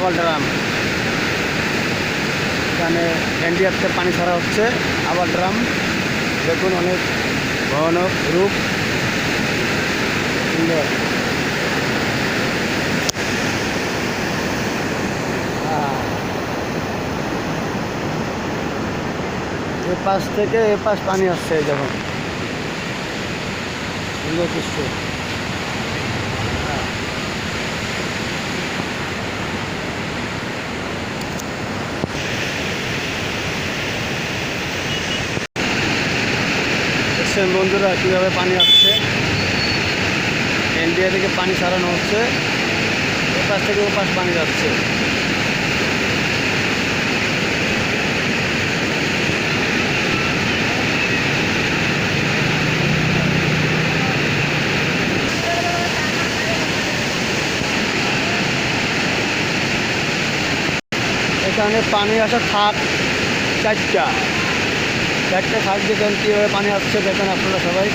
আবার ড্রাম, এখানে এনডিআরতে পানি ছাড়া হচ্ছে। আবার ড্রাম দেখুন, অনেক ভয়ানক রূপ, সুন্দর। এ পাশ থেকে এ পাশ পানি আসছে, দেখুন সুন্দর দৃশ্য। দেখছেন বন্ধুরা কীভাবে পানি আসছে, এনডিআর থেকে পানি ছাড়ানো হচ্ছে, এ পাশ থেকে ও পাশ পানি যাচ্ছে। এখানে পানি আসা খাট চারটা খাট, দেখেন কীভাবে পানি আসছে, দেখেন আপনারা সবাই।